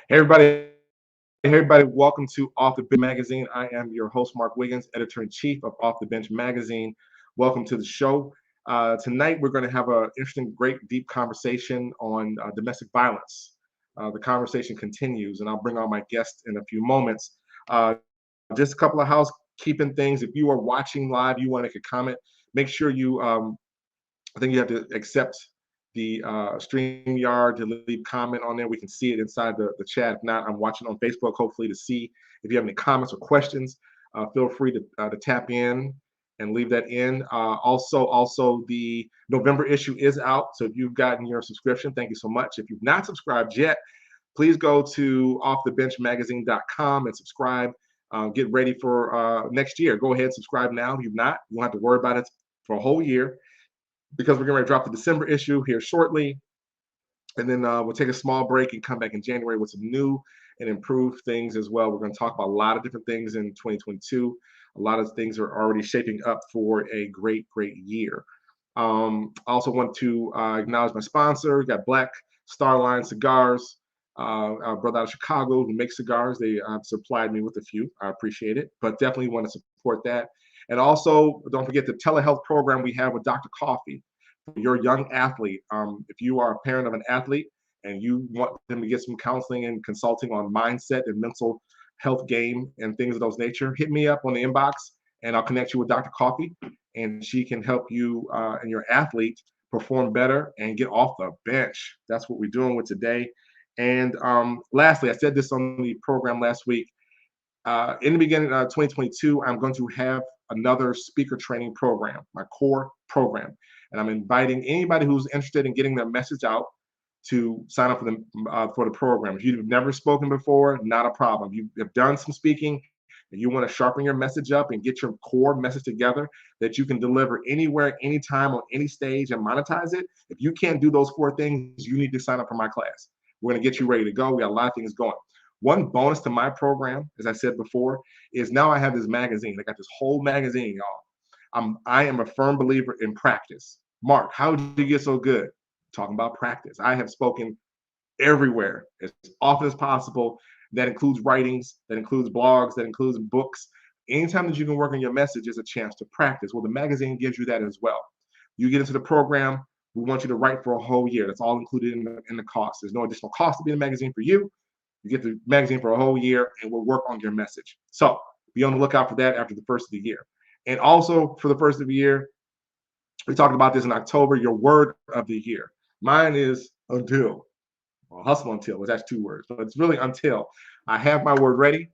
Hey everybody, welcome to Off the Bench Magazine. I am your host, Mark Wiggins, editor-in-chief of Off the Bench Magazine. Welcome to the show. Tonight, we're going to have an interesting, great, deep conversation on domestic violence. The conversation continues, and I'll bring on my guest in a few moments. Just a couple of housekeeping things. If you are watching live, you want to make a comment, make sure I think you have to accept the StreamYard to leave comment on there. We can see it inside the chat. If not, I'm watching on Facebook, hopefully, to see if you have any comments or questions. Feel free to tap in and leave that in. Also, the November issue is out. So if you've gotten your subscription, thank you so much. If you've not subscribed yet, please go to offthebenchmagazine.com and subscribe. Get ready for next year. Go ahead, subscribe now. If you've not, you won't have to worry about it for a whole year because we're going to drop the December issue here shortly. And then we'll take a small break and come back in January with some new and improved things as well. We're going to talk about a lot of different things in 2022. A lot of things are already shaping up for a great, great year. I also want to acknowledge my sponsor. We got Black Star Line Cigars, our brother out of Chicago who makes cigars. They supplied me with a few. I appreciate it, but definitely want to support that. And also, don't forget the telehealth program we have with Dr. Coffee for your young athlete. If you are a parent of an athlete and you want them to get some counseling and consulting on mindset and mental health game and things of those nature, hit me up on the inbox and I'll connect you with Dr. Coffee, and she can help you and your athlete perform better and get off the bench. That's what we're doing with today. And lastly, I said this on the program last week. In the beginning of 2022, I'm going to have another speaker training program, my core program. And I'm inviting anybody who's interested in getting their message out to sign up for the program. If you've never spoken before, not a problem. You have done some speaking and you want to sharpen your message up and get your core message together that you can deliver anywhere, anytime, on any stage and monetize it. If you can't do those four things, you need to sign up for my class. We're going to get you ready to go. We got a lot of things going. One bonus to my program, as I said before, is now I have this magazine. I got this whole magazine, y'all. I am a firm believer in practice. Mark, how did you get so good? Talking about practice. I have spoken everywhere as often as possible. That includes writings, that includes blogs, that includes books. Anytime that you can work on your message is a chance to practice. Well, the magazine gives you that as well. You get into the program, we want you to write for a whole year. That's all included in the cost. There's no additional cost to be in the magazine for you. You get the magazine for a whole year, and we'll work on your message. So be on the lookout for that after the first of the year. And also for the first of the year, we talked about this in October, your word of the year. Mine is until. Well, hustle until was actually two words, but it's really until. I have my word ready.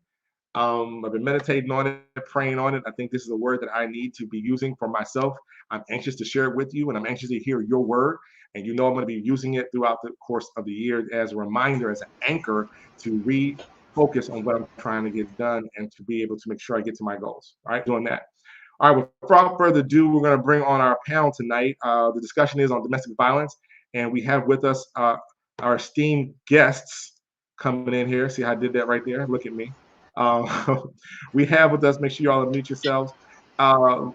I've been meditating on it, praying on it. I think this is a word that I need to be using for myself. I'm anxious to share it with you, and I'm anxious to hear your word. And you know I'm going to be using it throughout the course of the year as a reminder, as an anchor to refocus on what I'm trying to get done and to be able to make sure I get to my goals. All right, doing that. All right, without further ado, we're going to bring on our panel tonight. The discussion is on domestic violence, and we have with us our esteemed guests coming in here. See how I did that right there? Look at me. We have with us, make sure you all unmute yourselves. Go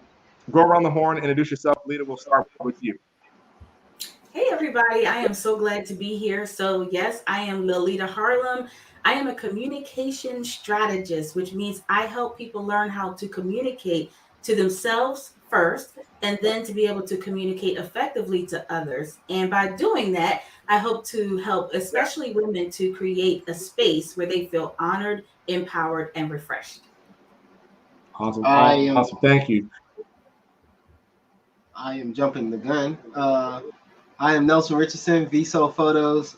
around the horn, introduce yourself. Lita, we'll start with you. Hey everybody, I am so glad to be here. So, yes, I am Lolita Harlem. I am a communication strategist, which means I help people learn how to communicate to themselves first and then to be able to communicate effectively to others. And by doing that, I hope to help especially women to create a space where they feel honored, empowered, and refreshed. Awesome, I awesome. am Thank you. I am jumping the gun. I am Nelson Richardson, VSO Photos,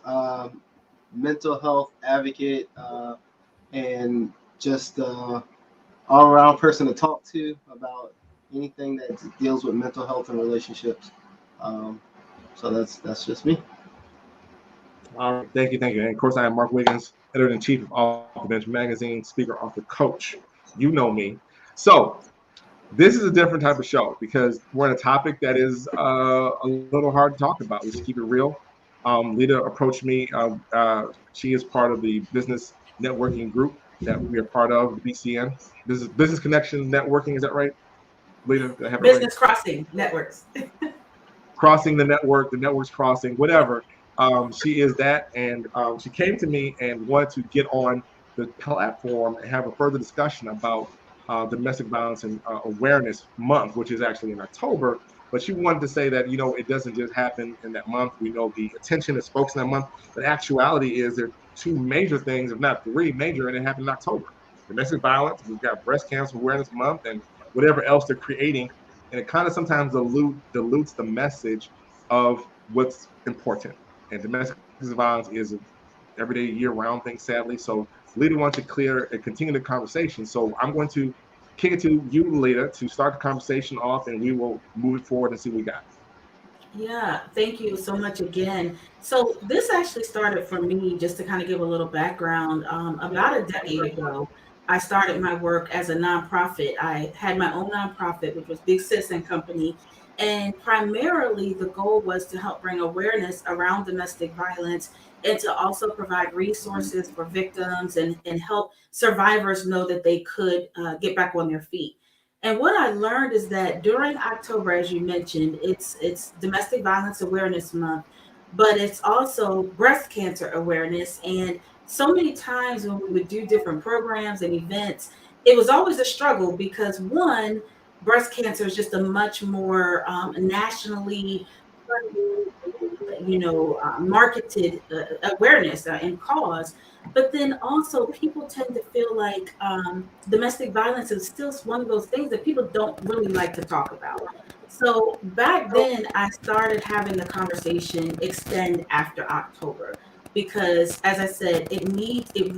mental health advocate, and just all around person to talk to about anything that deals with mental health and relationships. Um, so that's just me. All right, thank you, thank you. And of course, I am Mark Wiggins, editor-in-chief of Off the Bench Magazine, speaker, author, coach. You know me. So this is a different type of show because we're on a topic that is a little hard to talk about. Let's keep it real. Lita approached me. She is part of the business networking group that we are part of, the BCN, Business Connection Networking. Is that right, Lita? Did I have it right? Business Crossing Networks. Crossing the network, the network's crossing, whatever. She is that, and she came to me and wanted to get on the platform and have a further discussion about domestic violence and awareness month, which is actually in October. But she wanted to say that, you know, it doesn't just happen in that month. We know the attention is focused in that month, but actuality is there are two major things, if not three major, and it happened in October. Domestic violence, we've got breast cancer awareness month, and whatever else they're creating, and it kind of sometimes dilutes the message of what's important. And domestic violence is an everyday, year-round thing, sadly. So, Lita wants to clear and continue the conversation. So, I'm going to kick it to you, Lita, to start the conversation off, and we will move it forward and see what we got. Yeah, thank you so much again. So this actually started for me, just to kind of give a little background. About a decade ago, I started my work as a nonprofit. I had my own nonprofit, which was Big Sis and Company. And primarily the goal was to help bring awareness around domestic violence and to also provide resources for victims and help survivors know that they could get back on their feet. And what I learned is that during October, as you mentioned, it's Domestic Violence Awareness Month, but it's also breast cancer awareness. And so many times when we would do different programs and events, it was always a struggle because one, breast cancer is just a much more nationally marketed awareness and cause. But then also, people tend to feel like domestic violence is still one of those things that people don't really like to talk about. So back then, I started having the conversation extend after October because, as I said, it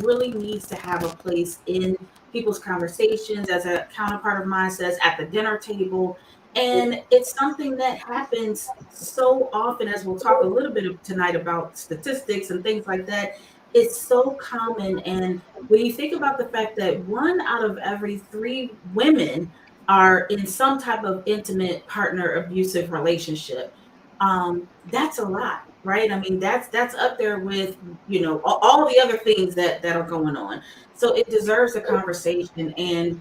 really needs to have a place in people's conversations. As a counterpart of mine says, at the dinner table, and it's something that happens so often, as we'll talk a little bit tonight about statistics and things like that. It's so common. And when you think about the fact that one out of every three women are in some type of intimate partner abusive relationship, that's a lot, right? I mean, that's up there with, all the other things that are going on. So it deserves a conversation. And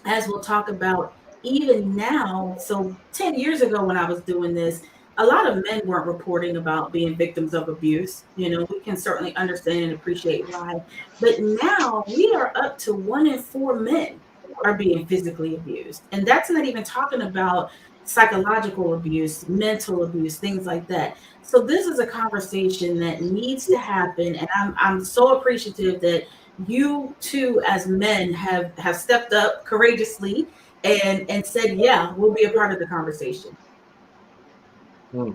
as we'll talk about even now, so 10 years ago when I was doing this, a lot of men weren't reporting about being victims of abuse. We can certainly understand and appreciate why. But now we are up to 1 in 4 men are being physically abused. And that's not even talking about psychological abuse, mental abuse, things like that. So this is a conversation that needs to happen. And I'm so appreciative that you too as men have stepped up courageously and said, yeah, we'll be a part of the conversation. Hmm.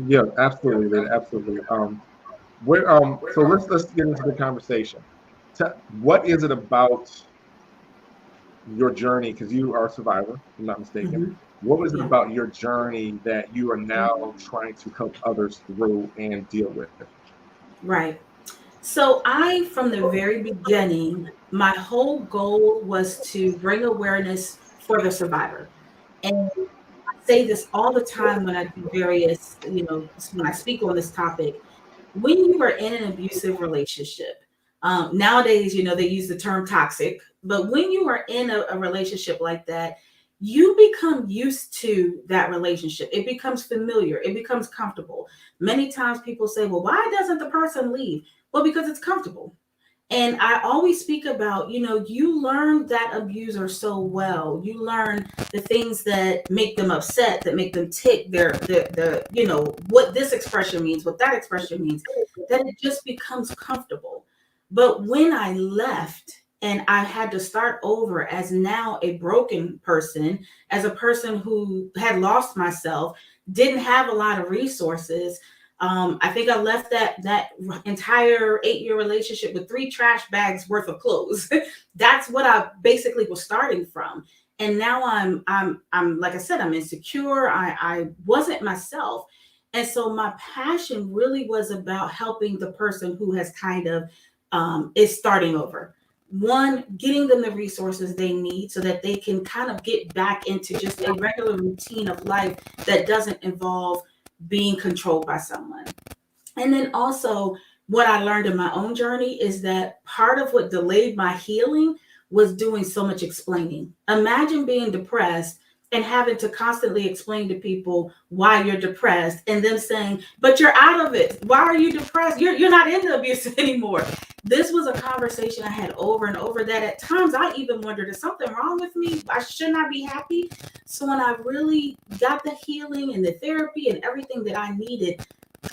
Yeah, absolutely, Lita, absolutely. So let's get into the conversation. What is it about your journey? Because you are a survivor, if I'm not mistaken. Mhm. What was it Yeah. about your journey that you are now trying to help others through and deal with? Right. So I, from the very beginning, my whole goal was to bring awareness for the survivor. And I say this all the time when I do various, when I speak on this topic. When you are in an abusive relationship, nowadays, they use the term toxic, but when you are in a relationship like that, you become used to that relationship. It becomes familiar, it becomes comfortable. Many times people say, well, why doesn't the person leave? Well, because it's comfortable. And I always speak about, you learn that abuser so well. You learn the things that make them upset, that make them tick, what this expression means, what that expression means, that it just becomes comfortable. But when I left and I had to start over as now a broken person, as a person who had lost myself, didn't have a lot of resources, I think I left that entire 8-year relationship with 3 trash bags worth of clothes. That's what I basically was starting from. And now I'm like I said, I'm insecure. I wasn't myself. And so my passion really was about helping the person who has kind of is starting over. One, getting them the resources they need so that they can kind of get back into just a regular routine of life that doesn't involve being controlled by someone. And then also, what I learned in my own journey is that part of what delayed my healing was doing so much explaining. Imagine being depressed and having to constantly explain to people why you're depressed, and them saying, but you're out of it. Why are you depressed? You're not in the abuse anymore. This was a conversation I had over and over, that at times I even wondered, is something wrong with me? I should not be happy. So when I really got the healing and the therapy and everything that I needed,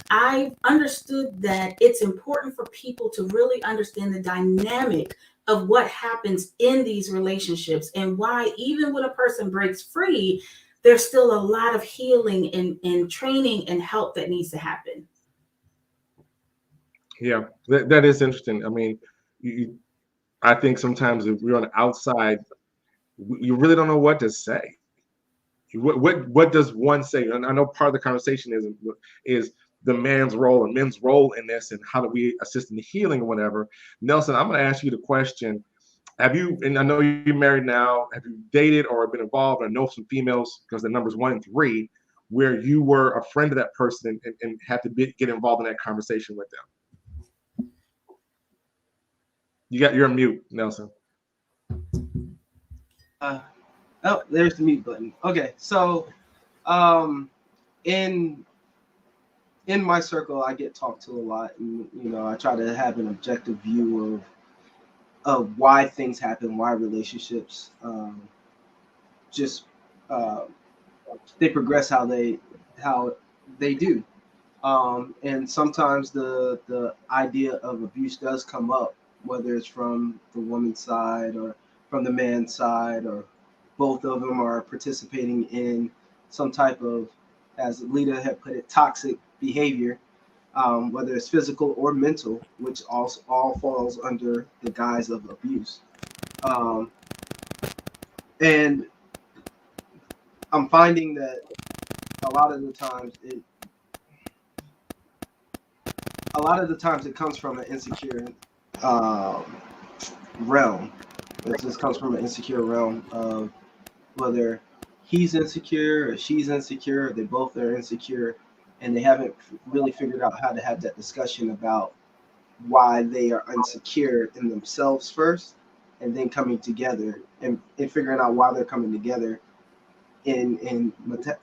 I understood that it's important for people to really understand the dynamic of what happens in these relationships, and why even when a person breaks free, there's still a lot of healing and training and help that needs to happen. Yeah, that is interesting. I mean, I think sometimes if you're on the outside, you really don't know what to say. What does one say? And I know part of the conversation is the man's role and men's role in this, and how do we assist in the healing or whatever. Nelson, I'm going to ask you the question: have you? And I know you're married now. Have you dated or been involved? I know some females, because the numbers 1 and 3, where you were a friend of that person and had to get involved in that conversation with them. You're on mute, Nelson. Oh, there's the mute button. Okay, so um, in my circle, I get talked to a lot, and I try to have an objective view of why things happen, why relationships just uh, they progress how they do. And sometimes the idea of abuse does come up, whether it's from the woman's side or from the man's side, or both of them are participating in some type of, as Lita had put it, toxic behavior, whether it's physical or mental, which also all falls under the guise of abuse. Um, and I'm finding that a lot of the times it comes from an insecure um, realm. It just comes from an insecure realm of whether he's insecure or she's insecure, or they both are insecure, and they haven't really figured out how to have that discussion about why they are insecure in themselves first, and then coming together and figuring out why they're coming together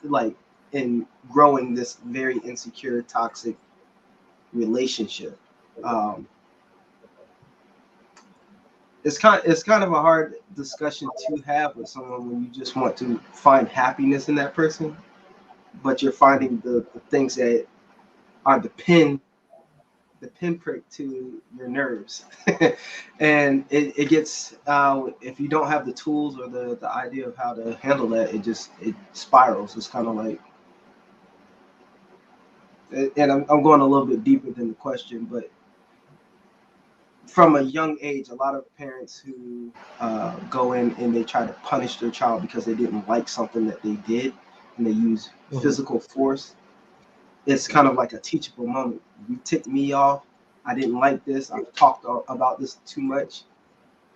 like in growing this very insecure, toxic relationship. Um, it's kind of a hard discussion to have with someone when you just want to find happiness in that person, but you're finding the things that are the pinprick to your nerves. And it gets if you don't have the tools or the idea of how to handle that, it spirals. It's kind of like, and I'm going a little bit deeper than the question, but from a young age, a lot of parents who go in and they try to punish their child because they didn't like something that they did, and they use physical force. It's kind of like a teachable moment. You ticked me off. I didn't like this. I've talked about this too much.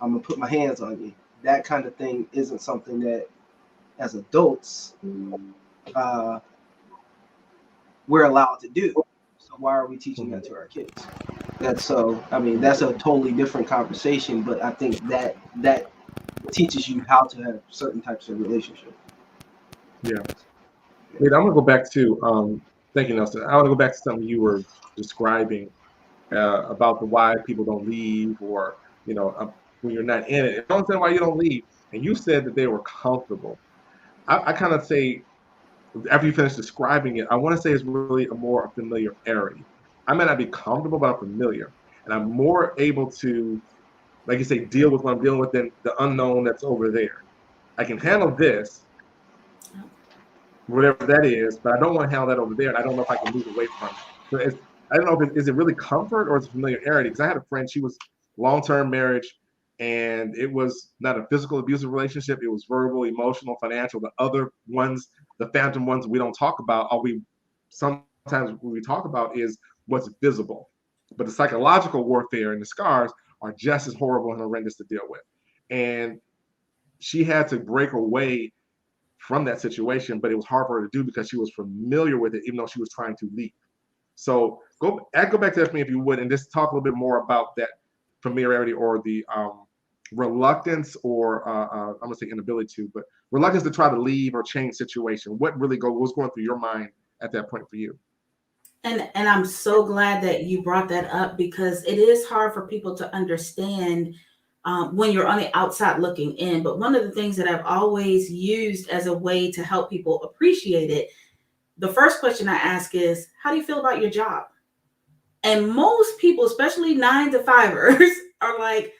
I'm gonna put my hands on you. That kind of thing isn't something that, as adults, uh, we're allowed to do. So why are we teaching that to our kids? That's a totally different conversation. But I think that teaches you how to have certain types of relationships. Yeah. Wait, I'm gonna go back to thank you, Nelson. I want to go back to something you were describing about the why people don't leave, or when you're not in it. I don't understand why you don't leave. And you said that they were comfortable. I kind of say, after you finish describing it, I want to say it's really a more familiarity. I may not be comfortable, but I'm familiar, and I'm more able to, like you say, deal with what I'm dealing with than the unknown that's over there. I can handle this, whatever that is, but I don't want to handle that over there, and I don't know if I can move away from it. So I don't know if is it really comfort or it's familiarity. Because I had a friend, she was long-term marriage, and it was not a physical abusive relationship. It was verbal, emotional, financial. The other ones, the phantom ones we don't talk about, or we sometimes what we talk about is what's visible. But the psychological warfare and the scars are just as horrible and horrendous to deal with. And she had to break away from that situation, but it was hard for her to do because she was familiar with it, even though she was trying to leave. So go back to that for me if you would, and just talk a little bit more about that familiarity or the reluctance, or I'm gonna say inability to, but reluctance to try to leave or change situation? What really was going through your mind at that point for you? And I'm so glad that you brought that up, because it is hard for people to understand when you're on the outside looking in. But one of the things that I've always used as a way to help people appreciate it, the first question I ask is, how do you feel about your job? And most people, especially 9 to 5ers, are like,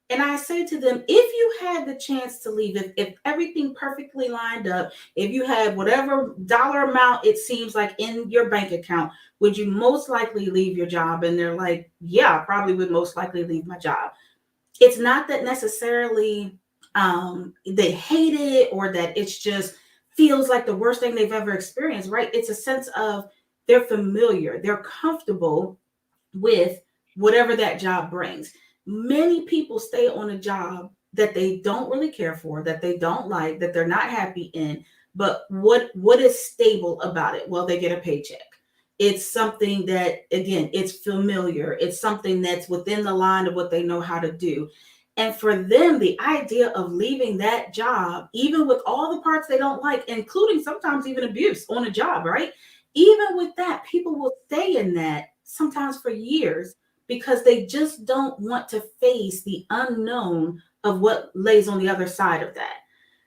and I say to them, if you had the chance to leave, if everything perfectly lined up, if you had whatever dollar amount it seems like in your bank account, would you most likely leave your job? And they're like, yeah, I probably would most likely leave my job. It's not that necessarily they hate it, or that it's just feels like the worst thing they've ever experienced, right? It's a sense of they're familiar, they're comfortable with whatever that job brings. Many people stay on a job that they don't really care for, that they don't like, that they're not happy in. But what is stable about it? Well, they get a paycheck. It's something that, again, it's familiar. It's something that's within the line of what they know how to do. And for them, the idea of leaving that job, even with all the parts they don't like, including sometimes even abuse on a job, right? Even with that, people will stay in that sometimes for years, because they just don't want to face the unknown of what lays on the other side of that.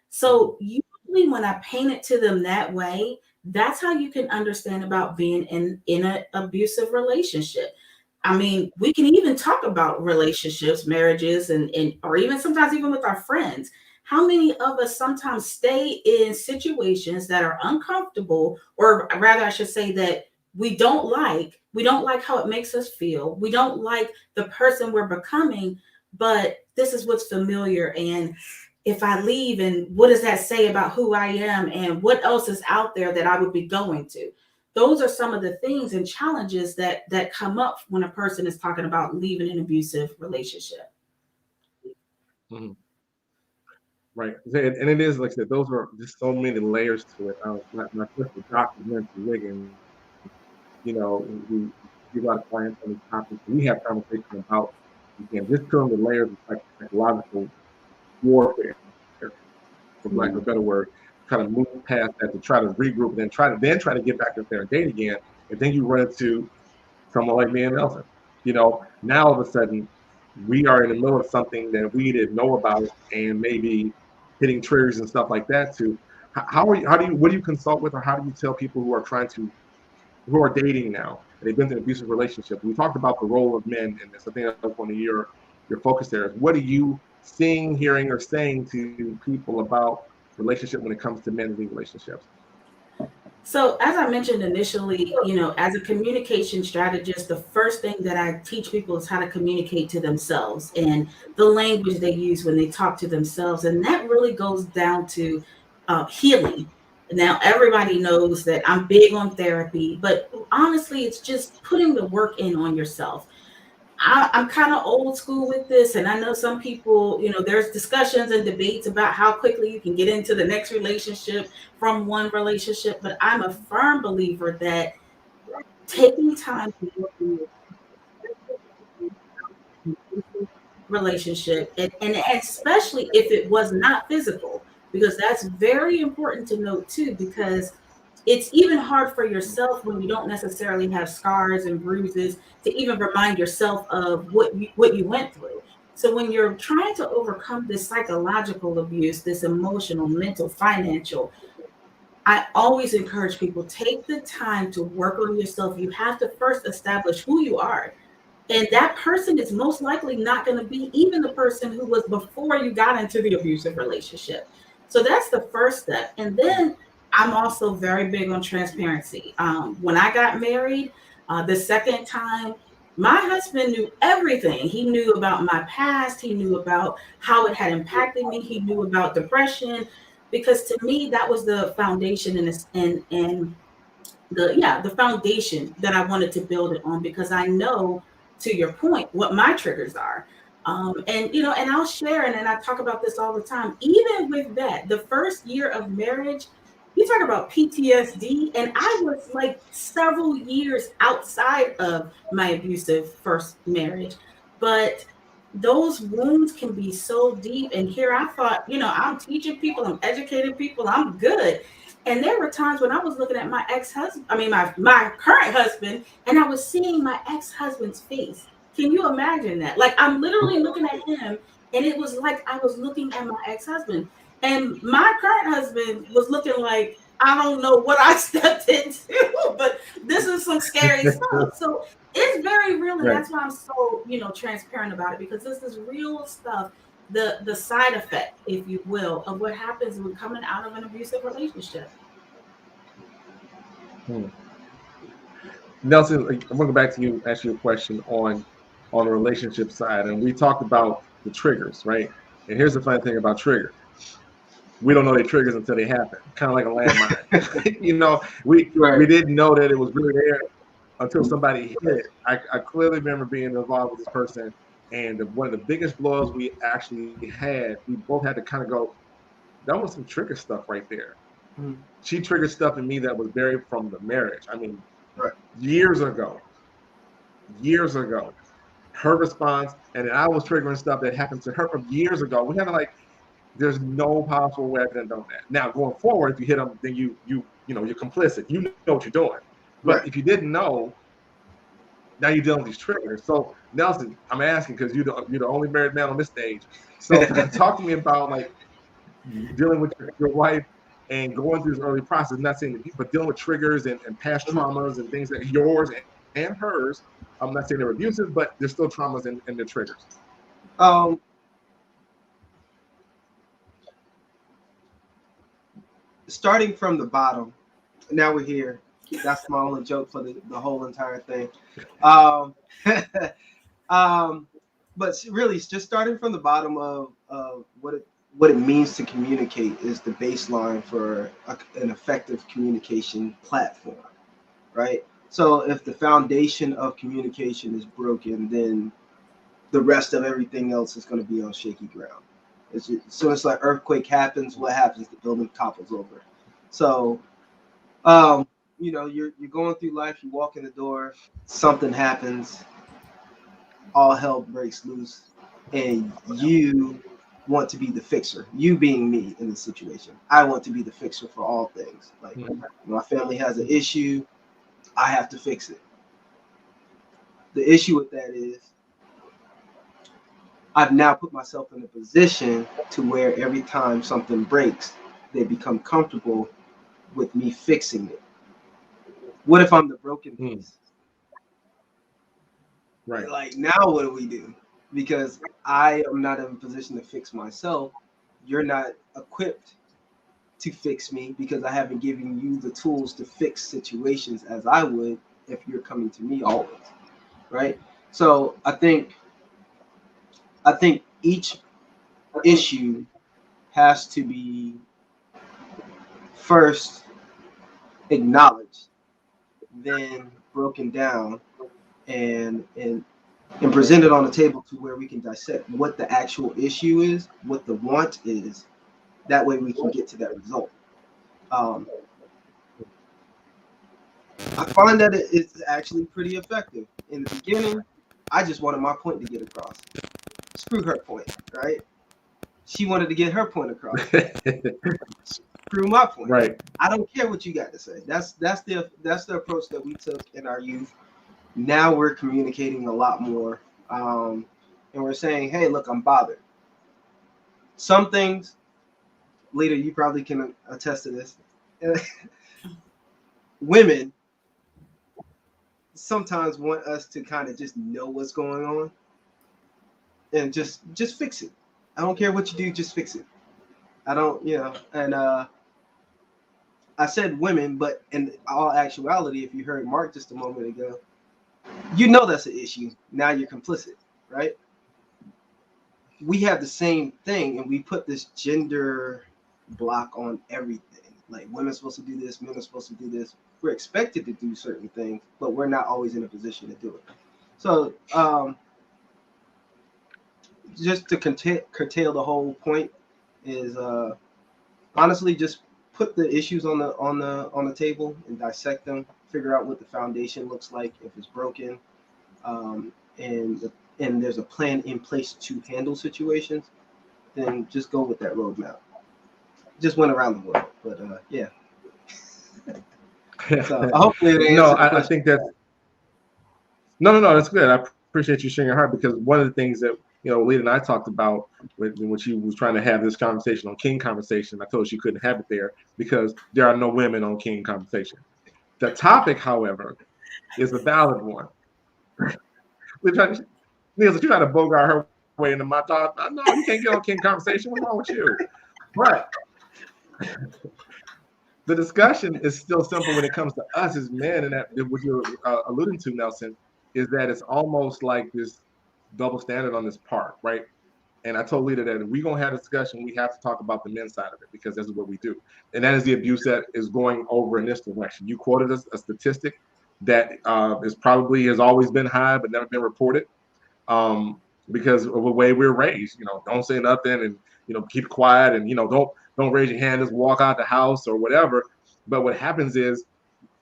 So usually when I paint it to them that way, that's how you can understand about being in an abusive relationship. I mean, we can even talk about relationships, marriages, and or even sometimes even with our friends. How many of us sometimes stay in situations that are uncomfortable, or rather, I should say that we don't like. We don't like how it makes us feel. We don't like the person we're becoming, but this is what's familiar. And if I leave, and what does that say about who I am, and what else is out there that I would be going to? Those are some of the things and challenges that come up when a person is talking about leaving an abusive relationship. Mhm. Right. And it is, like I said, those are just so many layers to it. My sister, Dr. Nancy Wiggins, we give a lot of clients on these topics. We have conversations about, again, just killing the layers of psychological warfare, for lack of a better word, try to move past that, to try to regroup, and then try to get back up there and date again. And then you run into someone like me and Nelson. Now all of a sudden we are in the middle of something that we didn't know about, and maybe hitting triggers and stuff like that too. What do you consult with, or how do you tell people who are dating now, and they've been in an abusive relationship? We talked about the role of men in this. I think that's one of your focus areas. What are you seeing, hearing, or saying to people about relationship when it comes to men in relationships? So, as I mentioned initially, as a communication strategist, the first thing that I teach people is how to communicate to themselves and the language they use when they talk to themselves. And that really goes down to healing. Now, everybody knows that I'm big on therapy, but honestly, it's just putting the work in on yourself. I'm kind of old school with this, and I know some people, there's discussions and debates about how quickly you can get into the next relationship from one relationship, but I'm a firm believer that taking time to work on your relationship, and especially if it was not physical, because that's very important to note too, because it's even hard for yourself when you don't necessarily have scars and bruises to even remind yourself of what you went through. So when you're trying to overcome this psychological abuse, this emotional, mental, financial, I always encourage people, take the time to work on yourself. You have to first establish who you are. And that person is most likely not going to be even the person who was before you got into the abusive relationship. So that's the first step. And then I'm also very big on transparency. When I got married, the second time, my husband knew everything. He knew about my past. He knew about how it had impacted me. He knew about depression, because to me that was the foundation, and the foundation that I wanted to build it on, because I know, to your point, what my triggers are. And I'll share, and I talk about this all the time. Even with that, the first year of marriage, you talk about PTSD, and I was like several years outside of my abusive first marriage. But those wounds can be so deep. And here I thought, I'm teaching people, I'm educating people, I'm good. And there were times when I was looking at my ex-husband, I mean my current husband, and I was seeing my ex-husband's face. Can you imagine that? Like I'm literally looking at him, and it was like I was looking at my ex-husband. And my current husband was looking like, I don't know what I stepped into, but this is some scary stuff. So it's very real, and Right. that's why I'm so transparent about it, because this is real stuff. The side effect, if you will, of what happens when coming out of an abusive relationship. Hmm. Nelson, I'm gonna go back to you, ask you a question on the relationship side, and we talked about the triggers, right? And here's the funny thing about triggers: we don't know their triggers until they happen, kind of like a landmine. We Right. didn't know that it was really there until somebody hit it. I clearly remember being involved with this person, and one of the biggest blows we actually had, we both had to kind of go, that was some trigger stuff right there. Mhm. She triggered stuff in me that was buried from the marriage. I mean, Right. years ago, years ago. Her response, and then I was triggering stuff that happened to her from years ago. We had to like, there's no possible way I could have done that. Now going forward, if you hit them, then you're complicit. You know what you're doing. But Right. if you didn't know, now you're dealing with these triggers. So Nelson, I'm asking because you're the only married man on this stage. So talk to me about like dealing with your wife and going through this early process. Not saying that you, but dealing with triggers and past traumas and things that yours and hers. I'm not saying they're abusive, but there's still traumas and they're triggers. Um, Starting from the bottom. Now we're here. That's my only joke for the whole entire thing. Um, um, but really, it's just starting from the bottom of what it means to communicate is the baseline for an effective communication platform, right? So if the foundation of communication is broken, then the rest of everything else is going to be on shaky ground. So it's like earthquake happens. What happens? The building topples over. So um, you're going through life. You walk in the door. Something happens. All hell breaks loose, and you want to be the fixer. You being me in the situation, I want to be the fixer for all things. Like my family has an issue, I have to fix it. The issue with that is I've now put myself in a position to where every time something breaks, they become comfortable with me fixing it. What if I'm the broken Mm, piece? right. Like now, what do we do? Because I am not in a position to fix myself. You're not equipped to fix me because I haven't given you the tools to fix situations as I would if you're coming to me always, right? So I think each issue has to be first acknowledged, then broken down, and and presented on the table to where we can dissect what the actual issue is, what the want is. That way we can get to that result. Um, I find that it's actually pretty effective. In the beginning, I just wanted my point to get across. Screw her point, right? She wanted to get her point across. Screw my point. Right. I don't care what you got to say. That's the approach that we took in our youth. Now we're communicating a lot more, and we're saying, "Hey, look, I'm bothered." Some things, Lita, you probably can attest to this. Women sometimes want us to kind of just know what's going on and just fix it. I don't care what you do, just fix it. I don't, and I said women, but in all actuality, if you heard Mark just a moment ago, you know that's an issue. Now you're complicit, right? We have the same thing, and we put this gender block on everything. Like women are supposed to do this, men are supposed to do this. We're expected to do certain things, but we're not always in a position to do it. So just to curtail the whole point is honestly just put the issues on the table and dissect them, figure out what the foundation looks like if it's broken, and and there's a plan in place to handle situations, then just go with that roadmap. Just went around the world, but yeah. So hopefully it No, answered the I question. think that no, that's good. I appreciate you sharing your heart, because one of the things that Lita and I talked about when she was trying to have this conversation on King Conversation, I told her she couldn't have it there because there are no women on King Conversation. The topic, however, is a valid one. We're trying to, Neil, you're trying to bogart her way into my thought. No, you can't get on King Conversation. What's wrong with you? But the discussion is still simple when it comes to us as men, and that what you're alluding to, Nelson, is that it's almost like this double standard on this part, right? And I told Lita that if we're gonna have a discussion, we have to talk about the men's side of it, because this is what we do, and that is the abuse that is going over in this direction. You quoted a statistic that is probably has always been high but never been reported, um, because of the way we're raised. Don't say nothing, and keep quiet, and don't raise your hand, just walk out the house or whatever. But what happens is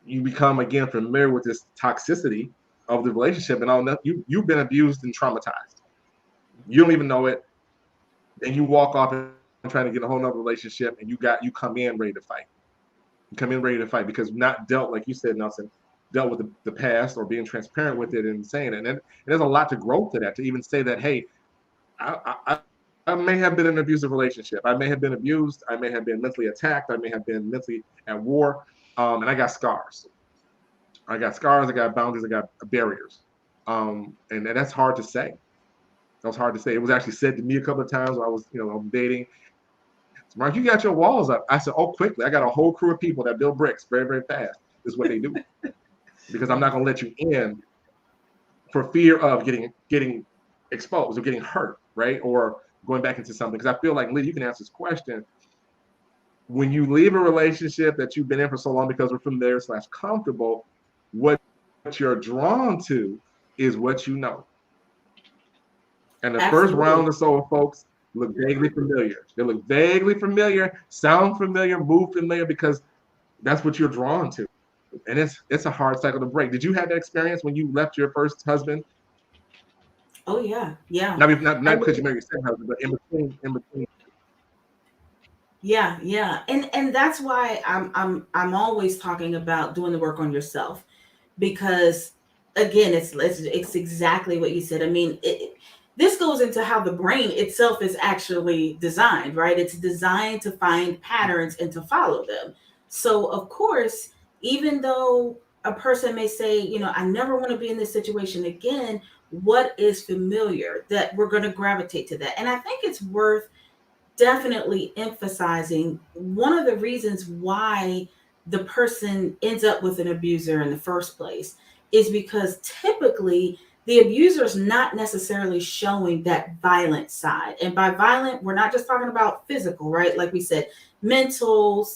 you become again familiar with this toxicity of the relationship, and all that you've been abused and traumatized. You don't even know it, and you walk off and trying to get a whole nother relationship, and you come in ready to fight. You come in ready to fight because not dealt, like you said, Nelson, dealt with the past or being transparent with it and saying it. And there's a lot to grow to that, to even say that, hey, I may have been in an abusive relationship. I may have been abused. I may have been mentally attacked. I may have been mentally at war. And I got scars. I got scars. I got boundaries. I got barriers. And that's hard to say. That was hard to say. It was actually said to me a couple of times when I was, dating. So, Mark, you got your walls up. I said, oh, quickly. I got a whole crew of people that build bricks very, very fast. This is what they do. Because I'm not going to let you in for fear of getting exposed or getting hurt, right? Or going back into something. Because I feel like, Lee, you can answer this question. When you leave a relationship that you've been in for so long because we're familiar / comfortable, what you're drawn to is what you know. And the first Absolutely. round or so of folks look vaguely familiar. They look vaguely familiar, sound familiar, move familiar, because that's what you're drawn to. And it's a hard cycle to break. Did you have that experience when you left your first husband? Oh yeah, yeah. Not I because you mean, married your second husband, but in between. yeah. And that's why I'm always talking about doing the work on yourself, because again, it's exactly what you said. I mean, this goes into how the brain itself is actually designed, right? It's designed to find patterns and to follow them. So of course, even though a person may say, I never want to be in this situation again, what is familiar, that we're going to gravitate to that. And I think it's worth definitely emphasizing one of the reasons why the person ends up with an abuser in the first place is because typically the abuser is not necessarily showing that violent side. And by violent, we're not just talking about physical, right? Like we said, mental,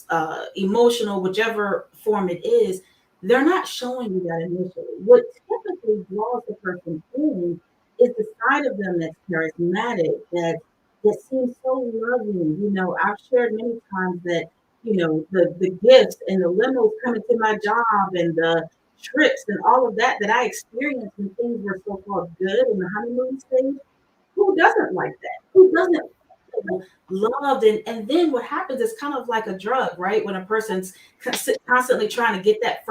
emotional, whichever form it is, they're not showing you that initially. What typically draws the person in is the side of them that's charismatic, that seems so loving. I've shared many times that, the gifts and the limos coming to my job and the trips and all of that I experienced when things were so called good in the honeymoon stage. Who doesn't like that? Who doesn't feel loved? And then what happens is kind of like a drug, right? When a person's constantly trying to get that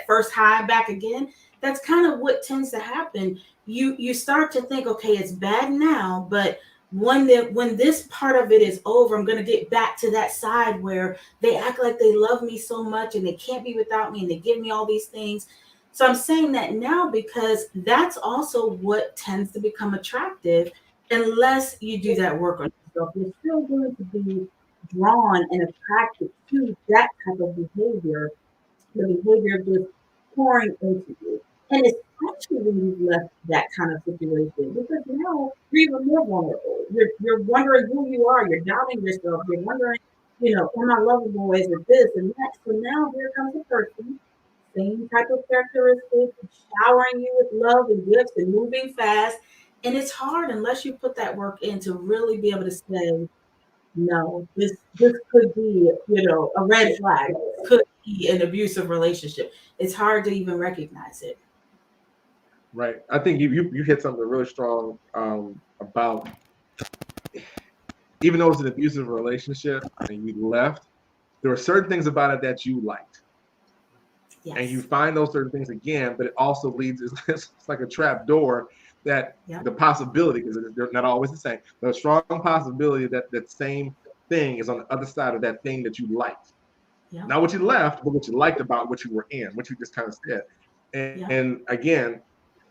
first high back again, that's kind of what tends to happen. You start to think, okay, it's bad now, but when this part of it is over, I'm going to get back to that side where they act like they love me so much and they can't be without me and they give me all these things. So I'm saying that now because that's also what tends to become attractive. Unless you do that work on yourself, you're still going to be drawn and attracted to that type of behavior, the behavior of just pouring into you. And especially when you've left that kind of situation, because now you're even more vulnerable. You're wondering who you are. You're doubting yourself. You're wondering, am I lovable? Is it this and that? So now here comes a person, same type of characteristics, showering you with love and gifts and moving fast. And it's hard unless you put that work in to really be able to say, no, this could be, a red flag. This could be an abusive relationship. It's hard to even recognize it. Right. I think you hit something really strong about, even though it's an abusive relationship and you left, there are certain things about it that you liked. And you Yes. find those certain things again, but it also leads, it's like a trap door that Yep. the possibility, because they're not always the same, the strong possibility that that same thing is on the other side of that thing that you liked. Yep. Not what you left, but what you liked about what you were in, what you just kind of said. Yep. And again,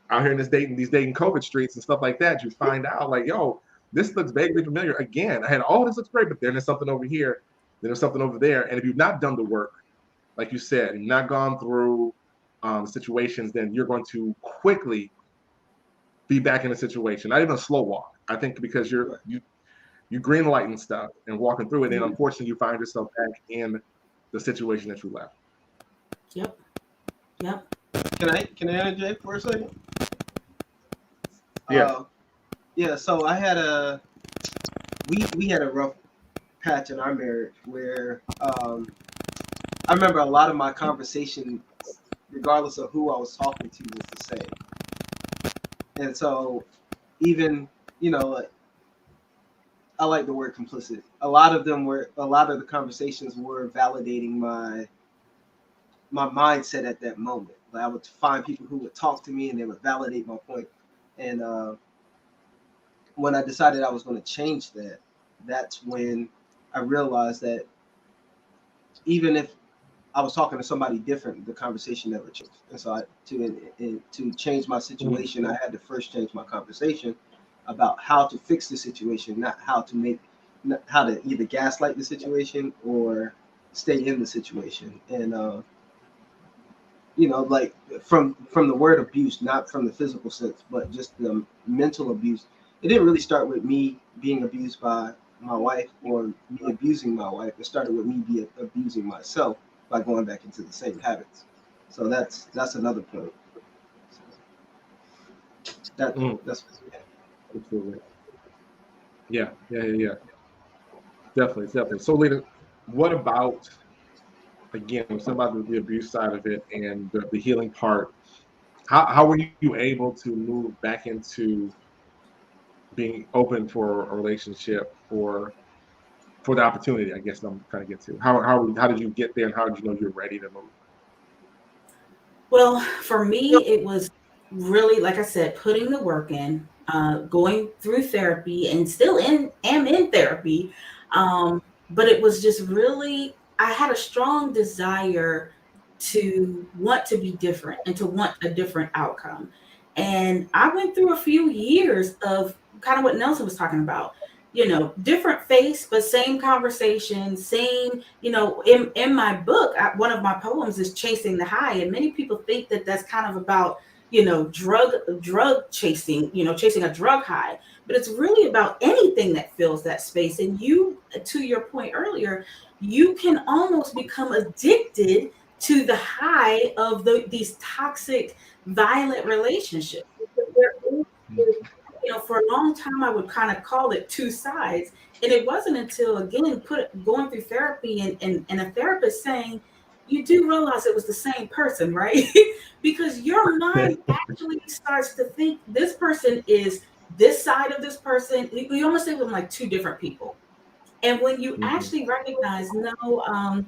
out here in these dating COVID streets and stuff like that, you find out like, yo, this looks vaguely familiar. Again, I had all this looks great, but then there's something over here, then there's something over there. And if you've not done the work, like you said, and not gone through situations, then you're going to quickly be back in a situation. Not even a slow walk. I think because you green lighting stuff and walking through it, then Mhm. unfortunately you find yourself back in the situation that you left. Yep. Yep. Can I interject for a second? Yeah. Yeah. So we had a rough patch in our marriage where I remember a lot of my conversation, regardless of who I was talking to, was the same. And so even, like, I like the word complicit. A lot of the conversations were validating my mindset at that moment. Like I would find people who would talk to me and they would validate my point. And when I decided I was going to change that, that's when I realized that even if I was talking to somebody different, the conversation never changed. And so to change my Mm. situation, I had to first change my conversation about how to fix the situation, not how to either gaslight the situation or stay in the situation. And like from the word abuse, not from the physical sense, but just the mental abuse. It didn't really start with me being abused by my wife or me abusing my wife. It started with me abusing myself by going back into the same habits. So that's another point. So that Mm. that's Absolutely. Yeah. Definitely. So, Lita, what about, again, we're talking about the abuse side of it and the healing part. How were you able to move back into being open for a relationship, for the opportunity? I guess I'm trying to get to. How did you get there, and how did you know you're ready to move? Well, for me, it was really, like I said, putting the work in, going through therapy, and still am in therapy. But it was just really, I had a strong desire to want to be different and to want a different outcome. And I went through a few years of kind of what Nelson was talking about, different face, but same conversation, same, in my book, one of my poems is Chasing the High. And many people think that that's kind of about, drug chasing, chasing a drug high. But it's really about anything that fills that space. And you, to your point earlier, you can almost become addicted to the high of these toxic, violent relationships. There is, for a long time, I would kind of call it two sides. And it wasn't until, again, going through therapy and a therapist saying, you do realize it was the same person, right? Because your mind actually starts to think this person is this side of this person. We almost think of them like two different people. And when you Mhm. actually recognize, no,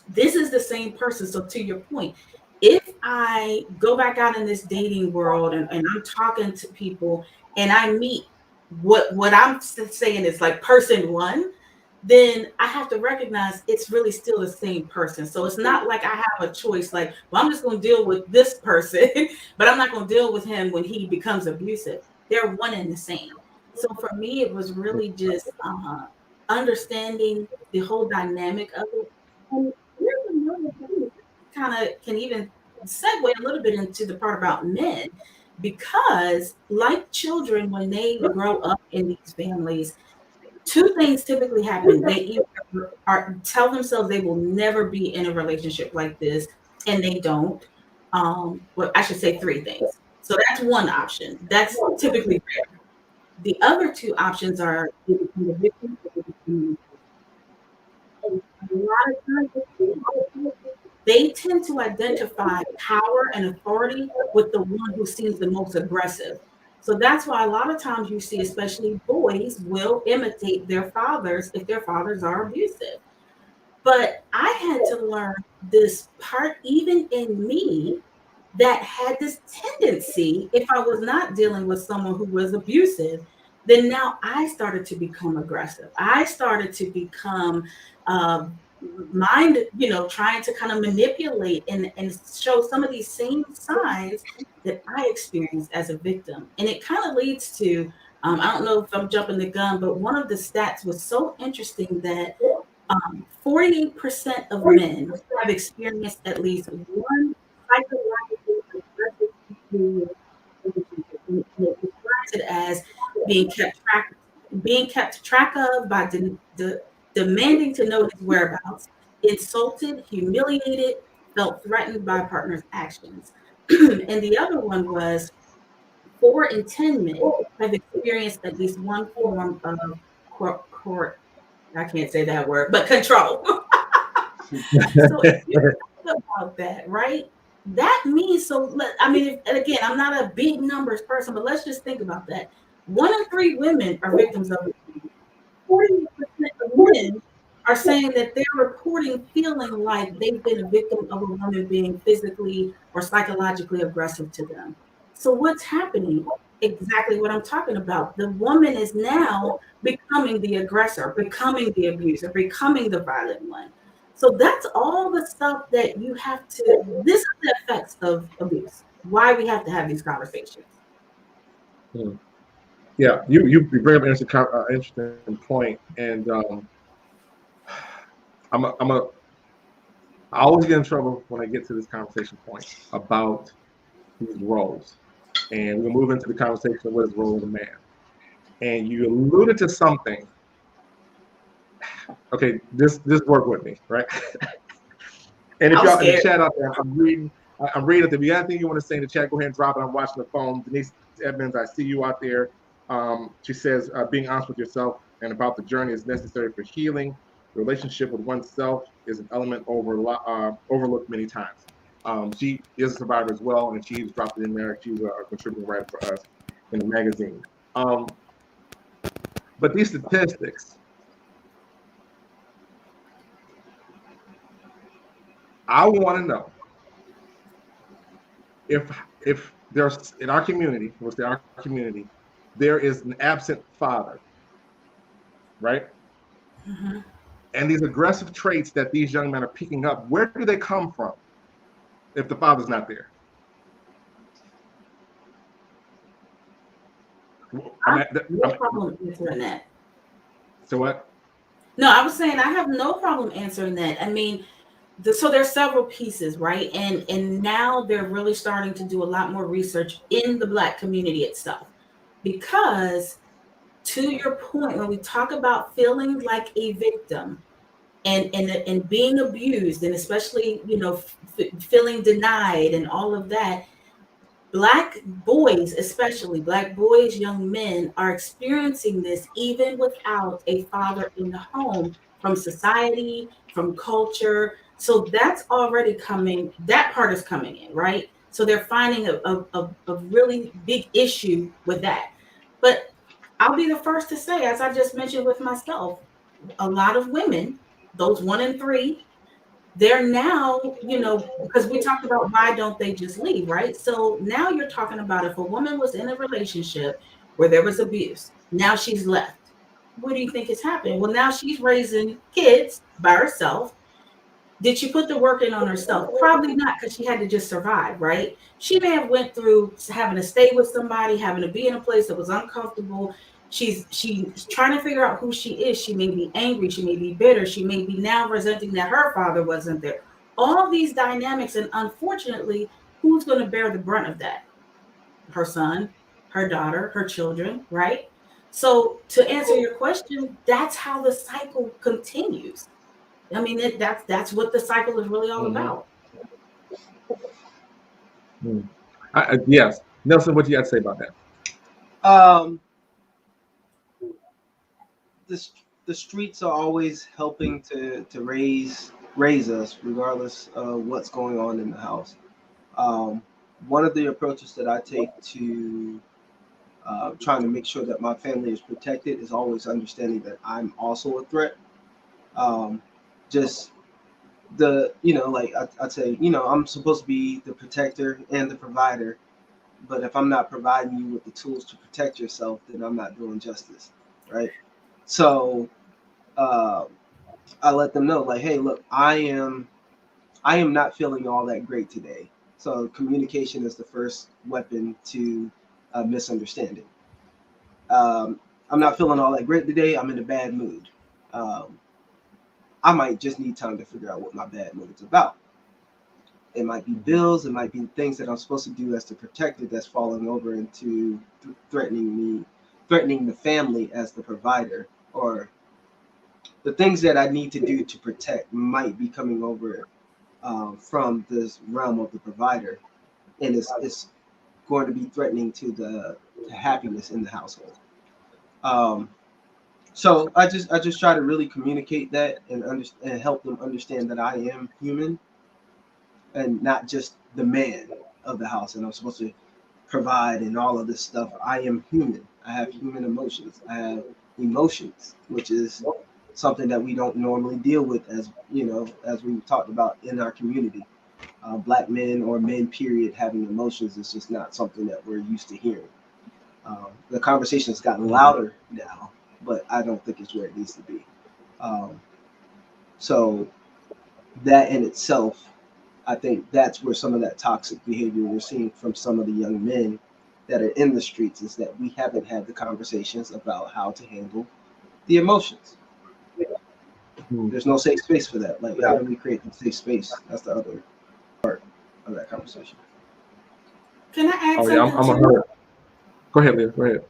this is the same person. So to your point, if I go back out in this dating world and I'm talking to people and I meet what I'm saying is like person one, then I have to recognize it's really still the same person. So it's not like I have a choice, like, well, I'm just going to deal with this person, but I'm not going to deal with him when he becomes abusive. They're one and the same. So for me, it was really just understanding the whole dynamic of it. And here's another thing, kind of can even segue a little bit into the part about men, because like children, when they grow up in these families, two things typically happen. They either tell themselves they will never be in a relationship like this, and they don't. Well, I should say three things. So that's one option. That's typically rare. The other two options are they become the victim or they become the, and a lot of times they tend to identify power and authority with the one who seems the most aggressive. So that's why a lot of times you see, especially boys, will imitate their fathers if their fathers are abusive. But I had to learn this part, even in me, that had this tendency, if I was not dealing with someone who was abusive, then now I started to become aggressive. I started to become mind, trying to kind of manipulate and show some of these same signs that I experienced as a victim. And it kind of leads to, I don't know if I'm jumping the gun, but one of the stats was so interesting that 48% of men have experienced at least one psychologically aggressive behavior relationship. And it describes it as being kept track of by demanding to know his whereabouts, insulted, humiliated, felt threatened by a partner's actions. And the other one was 4 in 10 men have experienced at least one form of court, I can't say that word, but control. So if you think about that, right? That means I mean, and again, I'm not a big numbers person, but let's just think about that. 1 in 3 women are victims of abuse. 40% of men are saying that they're reporting feeling like they've been a victim of a woman being physically or psychologically aggressive to them. So what's happening? Exactly what I'm talking about. The woman is now becoming the aggressor, becoming the abuser, becoming the violent one. So that's all the stuff that you have to, this is the effects of abuse. Why we have to have these conversations. Hmm. Yeah, you bring up an interesting point, and I always get in trouble when I get to this conversation point about these roles, and we'll move into the conversation of what is the role of a man. And you alluded to something. Okay, this work with me, right? And if I was y'all in the scared. chat out there, I'm reading. I'm reading. If you got anything you want to say in the chat, go ahead and drop it. I'm watching the phone. Denise Edmonds, I see you out there. She says, being honest with yourself and about the journey is necessary for healing. The relationship with oneself is an element overlooked many times. She is a survivor as well, and she's dropped it in there. She's a contributing writer for us in the magazine. But these statistics, I want to know if there's in our community, there is an absent father, right? Mm-hmm. And these aggressive traits that these young men are picking up, where do they come from if the father's not there? I have no problem answering that. So what? No, I was saying I have no problem answering that. I mean, so there's several pieces, right? And now they're really starting to do a lot more research in the Black community itself, because to your point, when we talk about feeling like a victim and being abused, and especially feeling denied and all of that, Black boys, especially Black boys, young men, are experiencing this even without a father in the home, from society, from culture. So that's already coming, that part is coming in, right? So they're finding a really big issue with that. But I'll be the first to say, as I just mentioned with myself, a lot of women, those 1 in 3, they're now, because we talked about why don't they just leave, right? So now you're talking about if a woman was in a relationship where there was abuse, now she's left. What do you think is happening? Well, now she's raising kids by herself. Did she put the work in on herself? Probably not, because she had to just survive, right? She may have went through having to stay with somebody, having to be in a place that was uncomfortable. She's trying to figure out who she is. She may be angry, she may be bitter, she may be now resenting that her father wasn't there. All these dynamics, and unfortunately, who's going to bear the brunt of that? Her son, her daughter, her children, right? So to answer your question, that's how the cycle continues. I mean, that's what the cycle is really all about. Yes, Nelson, what do you have to say about that? Um, the streets are always helping to raise raise us, regardless of what's going on in the house. Um, One of the approaches that I take to trying to make sure that my family is protected is always understanding that I'm also a threat. Um, just like I'd say, I'm supposed to be the protector and the provider, but if I'm not providing you with the tools to protect yourself, then I'm not doing justice, right? So uh, I let them know, like, hey, look, I am not feeling all that great today. So communication is the first weapon to misunderstanding. I'm not feeling all that great today. I'm in a bad mood. Um, I might just need time to figure out what my bad mood's about. It might be bills. It might be things that I'm supposed to do as the protector that's falling over into threatening me, threatening the family as the provider, or the things that I need to do to protect might be coming over from this realm of the provider, and it's going to be threatening to the happiness in the household. Um, so I just try to really communicate that and help them understand that I am human and not just the man of the house, and I'm supposed to provide and all of this stuff. I am human. I have human emotions. I have emotions, which is something that we don't normally deal with, as we talked about in our community. Black men or men, period, having emotions is just not something that we're used to hearing. The conversation has gotten louder now, but I don't think it's where it needs to be. Um, so that in itself, I think that's where some of that toxic behavior we're seeing from some of the young men that are in the streets is that we haven't had the conversations about how to handle the emotions. Hmm. There's no safe space for that. Like, how do we create the safe space? That's the other part of that conversation. Can I add Oh yeah, something I'm a too? hurt. Go ahead, Leah. Go ahead.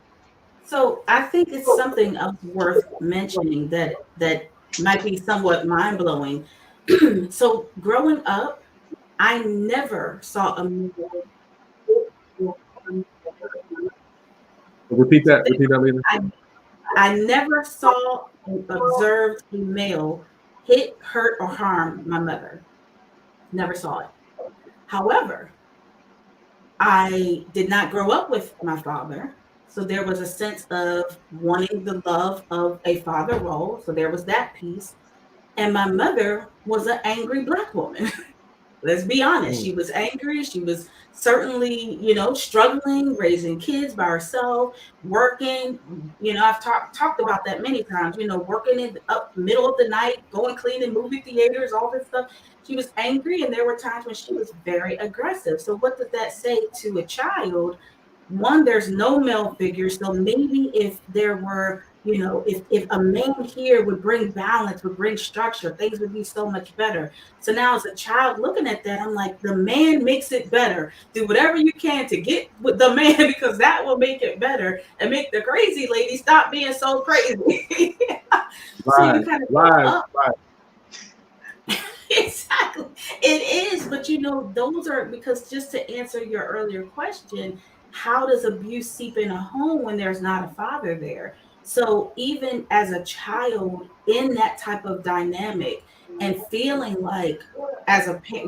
So I think it's something else worth mentioning that might be somewhat mind blowing. So growing up, I never saw a Repeat so that. Repeat that, Leah. I I never saw and observed a male hit, hurt, or harm my mother. Never saw it. However, I did not grow up with my father. So there was a sense of wanting the love of a father role. So there was that piece. And my mother was an angry Black woman. Let's be honest. Hmm. She was angry. She was certainly, struggling, raising kids by herself, working. I've talked about that many times. Working in up middle of the night, going cleaning movie theaters, all this stuff. She was angry, and there were times when she was very aggressive. So, what does that say to a child? One, there's no male figure. So maybe if there were, if a man here would bring balance, would bring structure, things would be so much better. So now as a child looking at that, I'm like, the man makes it better. Do whatever you can to get with the man because that will make it better and make the crazy lady stop being so crazy. So you Lies, kind of go lies, up. lies. Exactly. It is, but those are because just to answer your earlier question, how does abuse seep in a home when there's not a father there? So even as a child in that type of dynamic and feeling like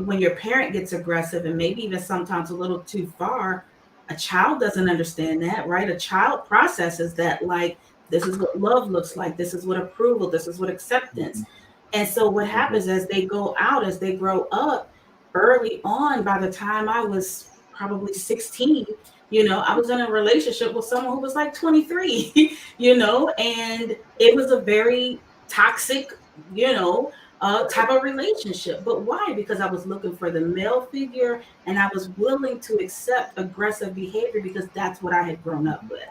when your parent gets aggressive and maybe even sometimes a little too far, a child doesn't understand that, right? A child processes that like this is what love looks like, this is what approval, this is what acceptance. And so what Mhm. happens as they go out, as they grow up, early on, by the time I was probably 16, I was in a relationship with someone who was like 23, and it was a very toxic, type of relationship. But why? Because I was looking for the male figure and I was willing to accept aggressive behavior because that's what I had grown up with.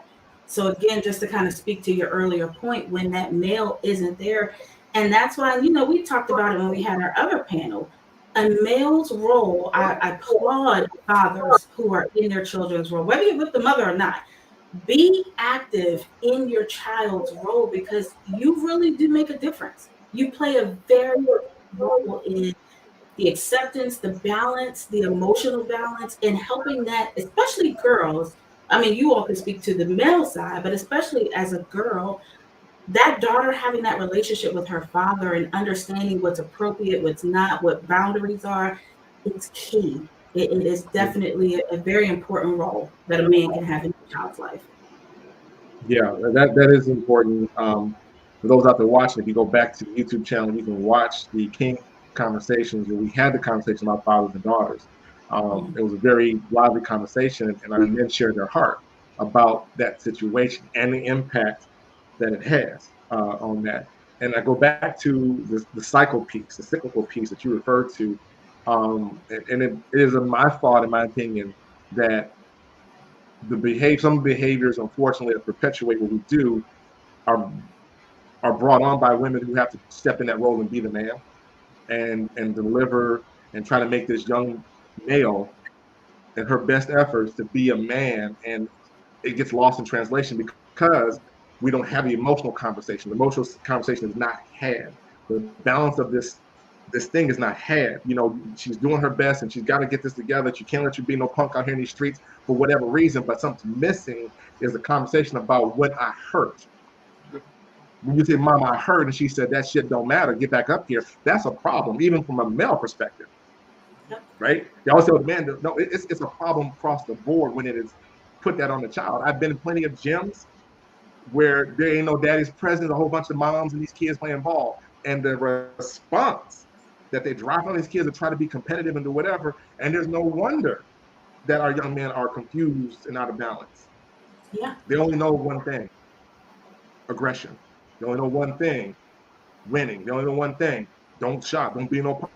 So again, just to kind of speak to your earlier point, when that male isn't there, and that's why, we talked about it when we had our other panel. A male's role, I applaud fathers who are in their children's role, whether you're with the mother or not. Be active in your child's role because you really do make a difference. You play a very role in the acceptance, the balance, the emotional balance, and helping that, especially girls. I mean, you all can speak to the male side, but especially as a girl, that daughter having that relationship with her father and understanding what's appropriate, what's not, what boundaries are, it's key. It is definitely a very important role that a man can have in a child's life. Yeah, that is important. For those out there watching, if you go back to the YouTube channel, you can watch the King conversations where we had the conversation about fathers and daughters. Mhm. It was a very lively conversation, and our men shared their heart about that situation and the impact that it has on that. And I go back to the cycle piece, the cyclical piece that you referred to, and it is my thought, in my opinion, that some behaviors, unfortunately, that perpetuate what we do are are brought on by women who have to step in that role and be the man and deliver and try to make this young male in her best efforts to be a man, and it gets lost in translation because we don't have the emotional conversation. The emotional conversation is not had. The balance of this thing is not had. You know, she's doing her best and she's got to get this together. She can't let you be no punk out here in these streets for whatever reason, but something missing is a conversation about what I hurt. When you say, Mama, I heard, and she said, that shit don't matter, get back up here, that's a problem, even from a male perspective, Yep. right? They always say, man, no, it's a problem across the board when it is put that on the child. I've been in plenty of gyms where there ain't no daddy's present, a whole bunch of moms and these kids playing ball. And the response that they drop on these kids to try to be competitive and do whatever, and there's no wonder that our young men are confused and out of balance. Yeah. They only know one thing: aggression. They only know one thing: winning. They only know one thing: don't shop, don't be no punk.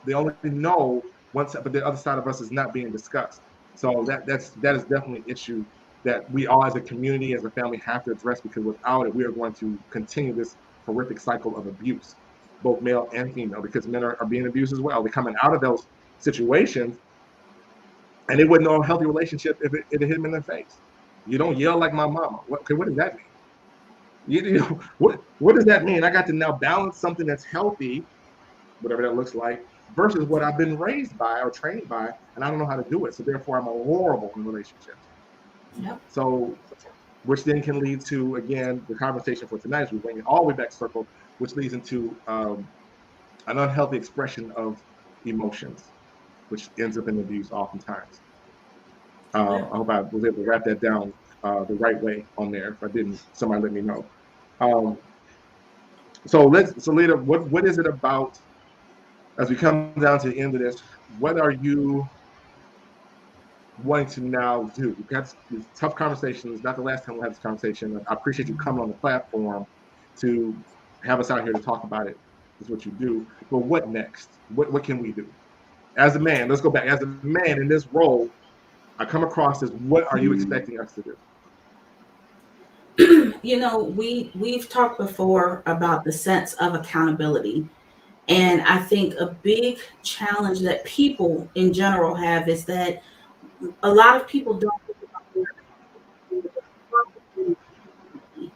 They only know one side, but the other side of us is not being discussed. So that is definitely an issue that we all, as a community, as a family, have to address, because without it, we are going to continue this horrific cycle of abuse, both male and female, because men are being abused as well. They're coming out of those situations, and they wouldn't know a healthy relationship if it hit them in the face. You don't yell like my mama. What does that mean? What does that mean? I got to now balance something that's healthy, whatever that looks like, versus what I've been raised by or trained by, and I don't know how to do it. So therefore, I'm horrible in relationships. Yep. So, which then can lead to, again, the conversation for tonight, as we bring it all the way back circle, which leads into an unhealthy expression of emotions, which ends up in abuse oftentimes. Yeah. I hope I was able to wrap that down the right way on there. If I didn't, somebody let me know. Um, so Lita, what is it about, as we come down to the end of this, what are you wanting to now do? We've had these tough conversations. Not the last time we had this conversation. I appreciate you coming on the platform to have us out here to talk about it. Is what you do. But what next? What can we do? As a man, let's go back. As a man in this role, I come across as, what are you expecting us to do? We've talked before about the sense of accountability. And I think a big challenge that people in general have is that a lot of people don't think about their responsibility.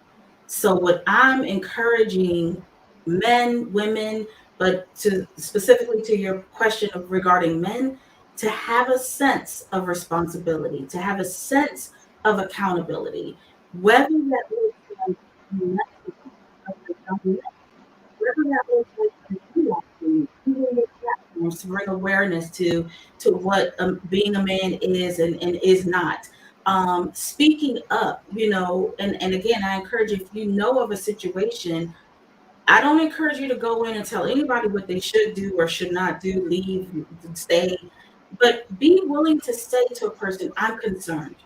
So what I'm encouraging men, women, but to specifically to your question of regarding men, to have a sense of responsibility, to have a sense of accountability, whether that looks like whatever that looks like for you, actually, using your platforms to bring awareness to what being a man is and is not. Speaking up, and again, I encourage, if you know of a situation, I don't encourage you to go in and tell anybody what they should do or should not do, leave, stay, but be willing to say to a person, I'm concerned.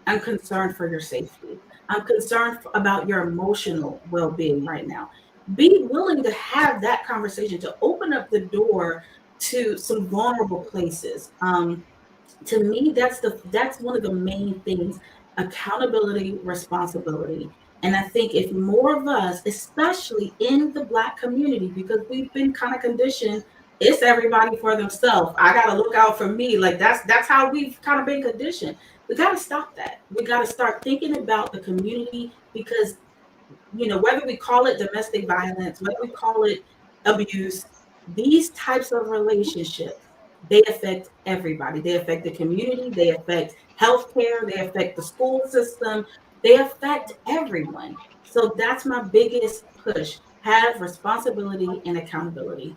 I'm concerned for your safety. I'm concerned about your emotional well being right now. Be willing to have that conversation, to open up the door to some vulnerable places. To me, that's one of the main things: accountability, responsibility. And I think if more of us, especially in the Black community, because we've been kind of conditioned, it's everybody for themselves, I got to look out for me, like that's how we've kind of been conditioned. We got to stop that. We got to start thinking about the community, because whether we call it domestic violence, whether we call it abuse, these types of relationships, they affect everybody. They affect the community, they affect healthcare, they affect the school system, they affect everyone. So that's my biggest push. Have responsibility and accountability.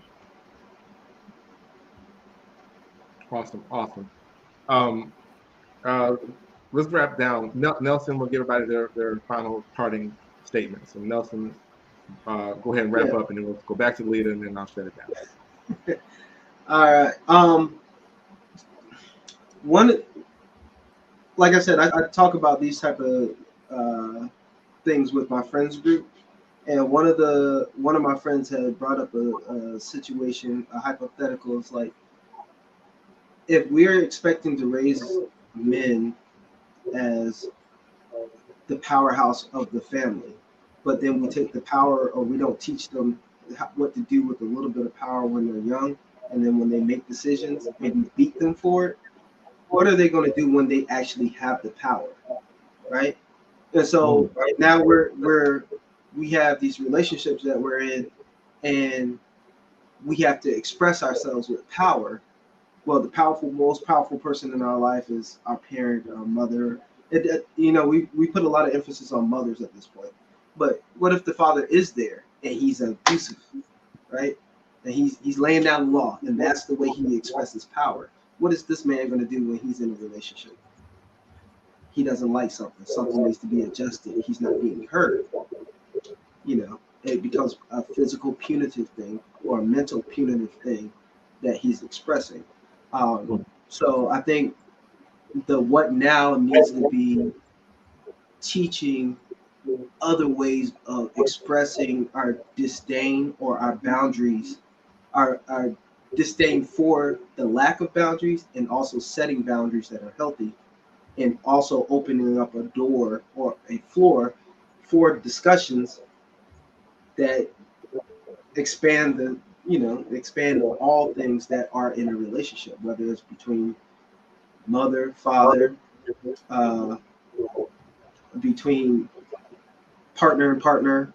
Awesome, awesome. Um, uh, let's wrap down. Nelson will give everybody their final parting statements. So Nelson, go ahead and wrap Yeah. up, and then we'll go back to the leader, and then I'll shut it down. All right. One, like I said, I talk about these type of things with my friends group, and one of my friends had brought up a situation, a hypothetical. It's like, if we're expecting to raise men as the powerhouse of the family, but then we take the power, or we don't teach them what to do with a little bit of power when they're young, and then when they make decisions, maybe beat them for it. What are they going to do when they actually have the power, right? And so right now we have these relationships that we're in, and we have to express ourselves with power. Well, the most powerful person in our life is our parent, our mother. We put a lot of emphasis on mothers at this point. But what if the father is there and he's abusive, right? And he's laying down the law, and that's the way he expresses power. What is this man going to do when he's in a relationship? He doesn't like something. Something needs to be adjusted. He's not being heard. It becomes a physical punitive thing or a mental punitive thing that he's expressing. So I think the what now needs to be teaching other ways of expressing our disdain or our boundaries, our disdain for the lack of boundaries, and also setting boundaries that are healthy, and also opening up a door or a floor for discussions that expand all things that are in a relationship, whether it's between mother, father, uh, between partner and partner,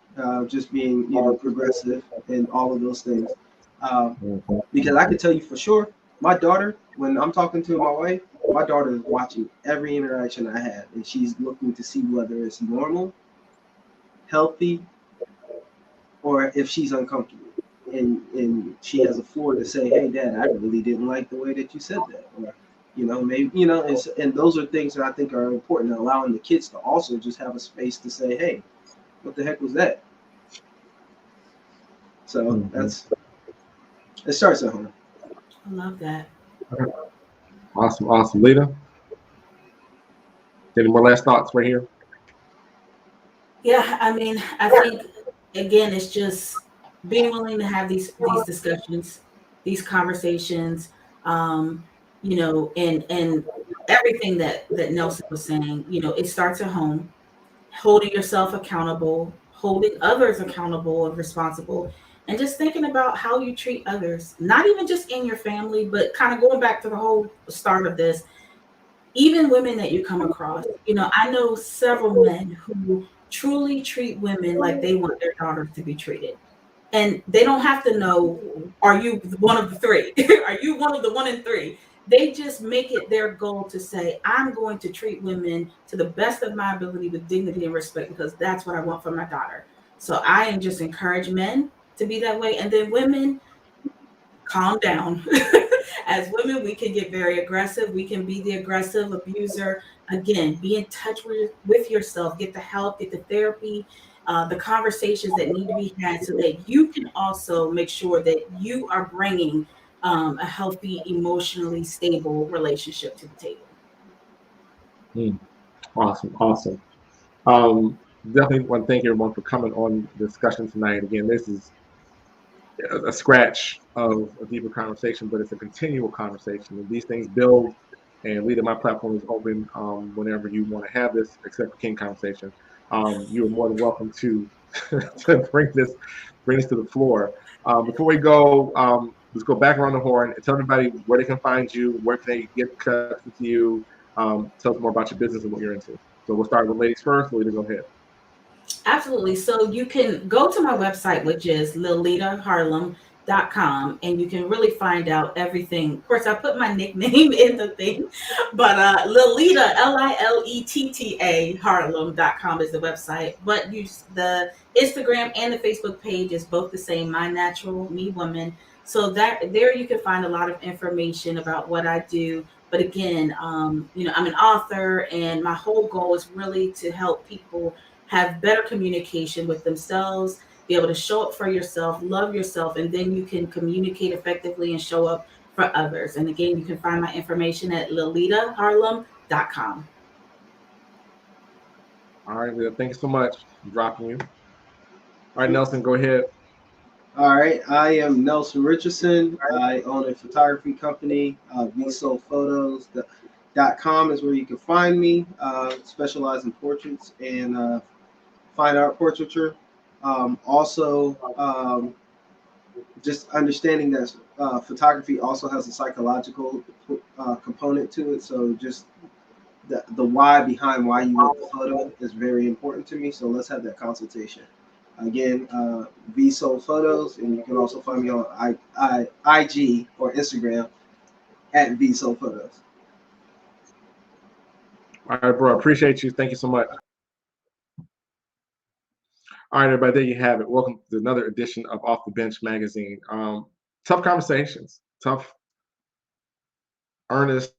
just being progressive and all of those things. Because I can tell you for sure, my daughter, when I'm talking to my wife, my daughter is watching every interaction I have, and she's looking to see whether it's normal, healthy, or if she's uncomfortable. And she has a floor to say, "Hey, Dad, I really didn't like the way that you said that," or maybe and those are things that I think are important, allowing the kids to also just have a space to say, "Hey, what the heck was that?" So it starts at home. I love that. Awesome, Lita. Any more last thoughts right here? Yeah, I mean, I think again, it's just being willing to have these discussions, these conversations, um, and everything that Nelson was saying. It starts at home, holding yourself accountable, holding others accountable and responsible, and just thinking about how you treat others, not even just in your family, but kind of going back to the whole start of this, even women that you come across. I know several men who truly treat women like they want their daughters to be treated. And they don't have to know, are you one of the three? Are you one of the one in three? They just make it their goal to say, I'm going to treat women to the best of my ability with dignity and respect because that's what I want for my daughter. So I am just encourage men to be that way. And then women, calm down. As women, we can get very aggressive. We can be the aggressive abuser. Again, be in touch with yourself. Get the help, get the therapy, the conversations that need to be had so that you can also make sure that you are bringing a healthy, emotionally stable relationship to the table. Awesome. Um, Definitely want to thank everyone for coming on the discussion tonight. Again, this is a scratch of a deeper conversation, but it's a continual conversation. And these things build. And Leader, my platform is open whenever you want to have this, except for King conversation. You are more than welcome to to bring this to the floor. Before we go, let's go back around the horn and tell everybody where they can find you, where can they get connected to you. Tell us more about your business and what you're into. So we'll start with ladies first. Leader, go ahead. Absolutely. So you can go to my website, which is Lolita Harlem, and you can really find out everything. Of course, I put my nickname in the thing, but Lilita, Liletta Harlem.com is the website. But use the Instagram and the Facebook page is both the same, My Natural Me Woman. So that there you can find a lot of information about what I do. But again, I'm an author, and my whole goal is really to help people have better communication with themselves, be able to show up for yourself, love yourself, and then you can communicate effectively and show up for others. And again, you can find my information at lilitaharlem.com. All right, Leah, thank you so much for dropping you. All right, Nelson, go ahead. All right, I am Nelson Richardson. I own a photography company, VSoPhotos.com is where you can find me. Specialize in portraits and fine art portraiture. Just understanding that photography also has a psychological component to it. So just the why behind why you want the photo is very important to me. So let's have that consultation. Again, VSoul Photos, and you can also find me on IG or Instagram at VSoul Photos. All right, bro. Appreciate you. Thank you so much. All right, everybody, there you have it. Welcome to another edition of Off the Bench magazine. Tough conversations, tough, earnest,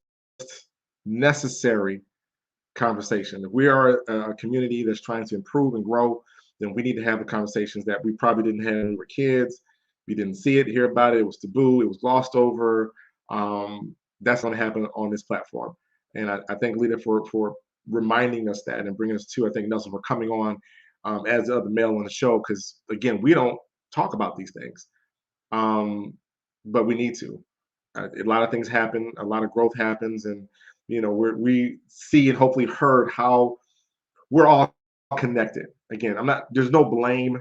necessary conversation. If we are a community that's trying to improve and grow, then we need to have the conversations that we probably didn't have when we were kids. We didn't see it, hear about it. It was taboo. It was glossed over. That's going to happen on this platform. And I thank Lita for reminding us that and bringing us to, I think, Nelson, for coming on as the other male on the show. Because, again, we don't talk about these things, but we need to. A lot of things happen. A lot of growth happens. And, we see and hopefully heard how we're all connected. Again, there's no blame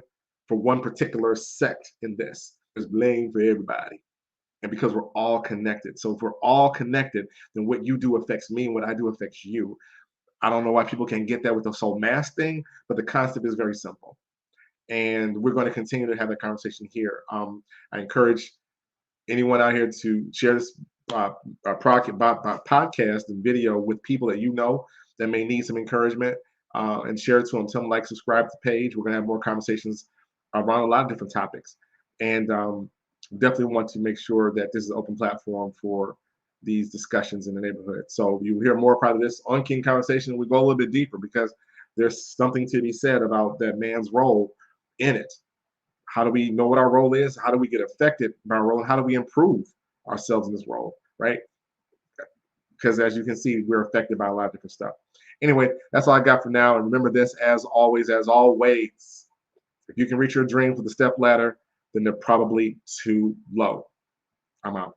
for one particular sect in this. There's blame for everybody. And because we're all connected. So if we're all connected, then what you do affects me and what I do affects you. I don't know why people can't get that with the soul mass thing, but the concept is very simple. And we're going to continue to have that conversation here. I encourage anyone out here to share this podcast and video with people that you know that may need some encouragement, and share it to them. Tell them, like, subscribe to the page. We're going to have more conversations around a lot of different topics. And definitely want to make sure that this is an open platform for these discussions in the neighborhood. So you hear more part of this on King Conversation. We go a little bit deeper because there's something to be said about that man's role in it. How do we know what our role is? How do we get affected by our role? And how do we improve ourselves in this role, right? Because as you can see, we're affected by a lot of different stuff. Anyway, that's all I got for now. And remember this, as always, if you can reach your dreams with a step ladder, then they're probably too low. I'm out.